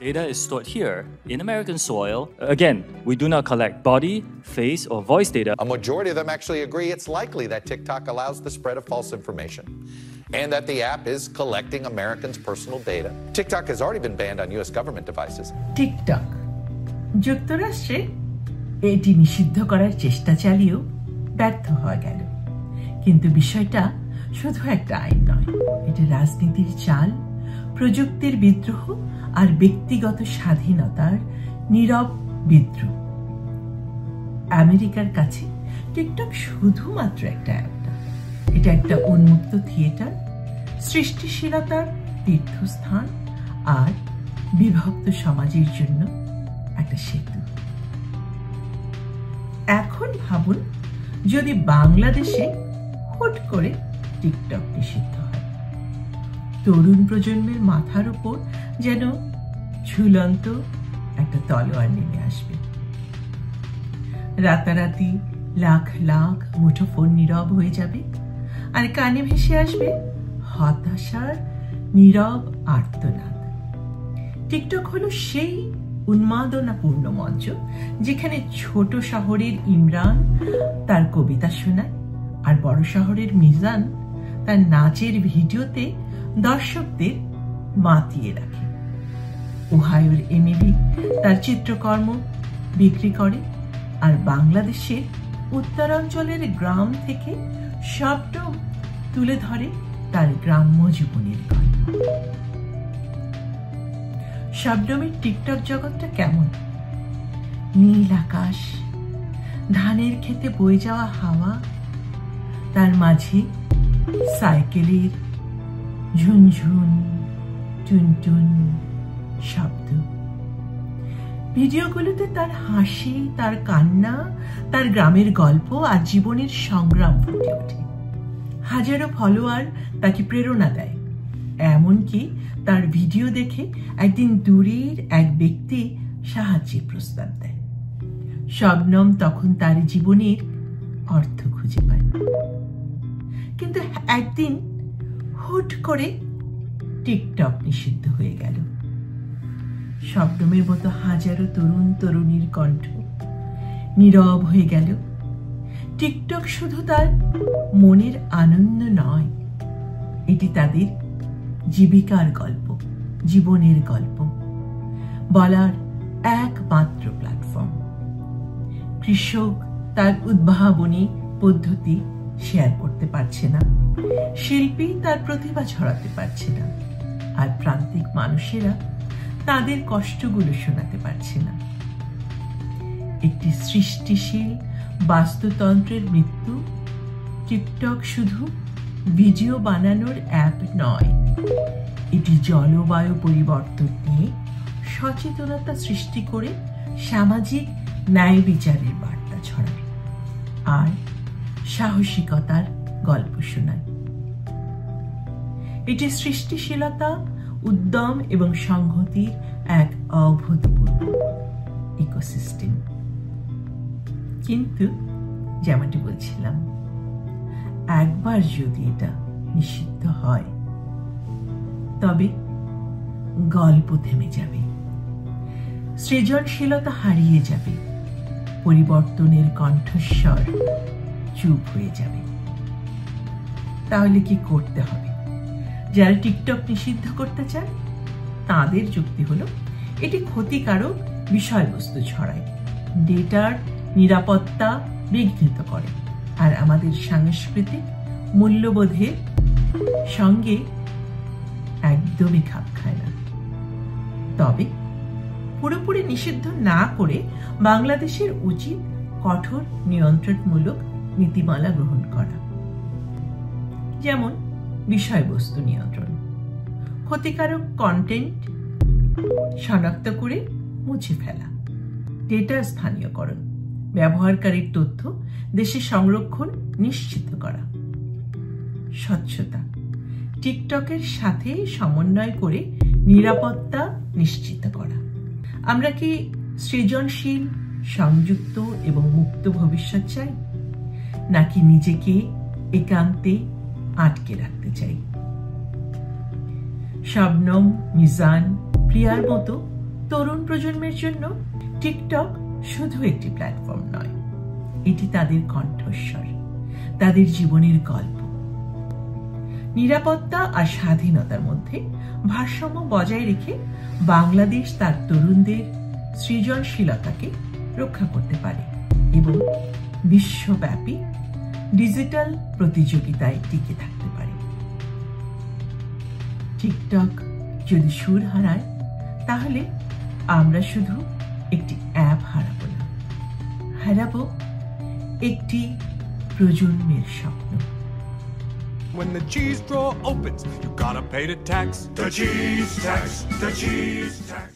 Data is stored here in American soil. Again, we do not collect body, face, or voice data. A majority of them actually agree it's likely that TikTok allows the spread of false information and that the app is collecting Americans' personal data. TikTok has already been banned on US government devices. TikTok যুক্তরাষ্ট্রে এটি নিষিদ্ধ করার চেষ্টা চালিয়েও ব্যর্থ হয়ে গেল। কিন্তু বিষয়টা শুধু একটা আইন নয়, এটা রাজনীতির চাল, প্রযুক্তির বিদ্রোহ আর ব্যক্তিগত স্বাধীনতার নীরব বিদ্রোহ। আমেরিকার কাছে টিকটক শুধুমাত্র একটা অ্যাপ না, এটা একটা উন্মুক্ত থিয়েটার, সৃষ্টিশীলতার তীর্থস্থান আর বিভক্ত সমাজের জন্য একটা সেতু। এখন ভাবুন যদি বাংলাদেশে হুট করে টিকটক নিষিদ্ধ হয়, তরুণ প্রজন্মের মাথার উপর যেন ঝুলন্ত একটা তলোয়ার নেমে আসবে। রাতারাতি লাখ লাখ মুঠোফোন নীরব হয়ে যাবে আর কানে ভেসে আসবে হতাশার নীরব আর্তনাদ। টিকটক হলো সেই উন্মাদনাপূর্ণ মঞ্চ যেখানে ছোট শহরের ইমরান তার কবিতা শোনায় আর বড় শহরের মিজান তার নাচের ভিডিওতে দর্শকদের মাতিয়ে রাখে। ওহাইওর এমিলি তার চিত্রকর্ম বিক্রি করে আর বাংলাদেশের উত্তরাঞ্চলের গ্রাম থেকে শবনম তুলে ধরে তার গ্রাম্য জীবনের গল্প। শবনমের টিকটক জগৎটা কেমন? নীল আকাশ, ধানের খেতে বয়ে যাওয়া হাওয়া, তার মাঝে সাইকেলের ঝুনঝুন টুনটুন শব্দ। ভিডিওগুলোতে তার হাসি, তার কান্না, তার গ্রামের গল্প আর জীবনের সংগ্রাম ফুটে ওঠে। হাজারো ফলোয়ার তাকে প্রেরণা দেয়, এমনকি তার ভিডিও দেখে একদিন দূরের এক ব্যক্তি সাহায্যের প্রস্তাব দেয়। শবনম তখন তার জীবনের অর্থ খুঁজে পায়। কিন্তু একদিন হুট করে টিকটক নিষিদ্ধ হয়ে গেল। শবনমের মতো হাজারো তরুণ তরুণীর কণ্ঠ নীরব হয়ে গেল। টিকটক শুধু তার মনের আনন্দ নয়, এটি তাদের জীবিকার গল্প, জীবনের গল্প বলার একমাত্র প্ল্যাটফর্ম। কৃষক তার উদ্ভাবনী পদ্ধতি শেয়ার করতে পারছে না, শিল্পী তার প্রতিভা ছড়াতে পারছে না, আর প্রান্তিক মানুষেরা তাদের কষ্টগুলো শোনাতে পারছে না। একটি সৃষ্টিশীল বাস্তুতন্ত্রের মৃত্যু। টিকটক শুধু ভিডিও বানানোর অ্যাপ নয়, এটি জলবায়ু পরিবর্তন নিয়ে সচেতনতা সৃষ্টি করে সামাজিক ন্যায় বিচারের বার্তা ছড়ায় আর সাহসিকতার গল্প শোনায়। এটি সৃষ্টিশীলতা, উদ্যম এবং সংহতির এক অভূতপূর্ব ইকোসিস্টেম। কিন্তু যেমনটি বলছিলাম, একবার যদি এটা নিষিদ্ধ হয় তবে গল্প থেমে যাবে, সৃজনশীলতা হারিয়ে যাবে, পরিবর্তনের কণ্ঠস্বর চুপ হয়ে যাবে। তাহলে কি করতে হবে? যারা টিকটক নিষিদ্ধ করতে চায় তাদের যুক্তি হলো এটি ক্ষতিকারক বিষয়বস্তু ছড়ায়, ডেটার নিরাপত্তা বিঘ্নিত করে আর আমাদের সাংস্কৃতিক মূল্যবোধের সঙ্গে একদমই খাপ খায় না। তবে পুরোপুরি নিষিদ্ধ না করে বাংলাদেশের উচিত কঠোর নিয়ন্ত্রণমূলক নীতিমালা গ্রহণ করা, যেমন বিষয়বস্তু নিয়ন্ত্রণ, ক্ষতিকারক কন্টেন্ট শনাক্ত করে মুছে ফেলা, ডেটা স্থানীয়করণ, ব্যবহারকারীর তথ্য দেশে সংরক্ষণ নিশ্চিত করা, স্বচ্ছতা, টিকটকের সাথে সমন্বয় করে নিরাপত্তা নিশ্চিত করা। আমরা কি সৃজনশীল, সংযুক্ত এবং মুক্ত ভবিষ্যৎ চাই, নাকি নিজেকে একান্তে আটকে রাখতে চাই? শবনম, মিজান, প্রিয়ার মতো তরুণ প্রজন্মের জন্য টিকটক শুধু একটি প্ল্যাটফর্ম নয়, এটি তাদের কণ্ঠস্বর, তাদের জীবনের গল্প। নিরাপত্তা আর স্বাধীনতার মধ্যে ভারসাম্য বজায় রেখে বাংলাদেশ তার তরুণদের সৃজনশীলতাকে রক্ষা করতে পারে এবং বিশ্বব্যাপী ডিজিটাল প্রতিযোগিতায় টিকে থাকতে পারে। টিকটক যদি সুর হারায়, তাহলে আমরা শুধু একটি অ্যাপ হারাবো না, হারাবো একটি প্রজন্মের স্বপ্ন। When the cheese drawer opens, you gotta pay the tax. The cheese tax, the cheese tax.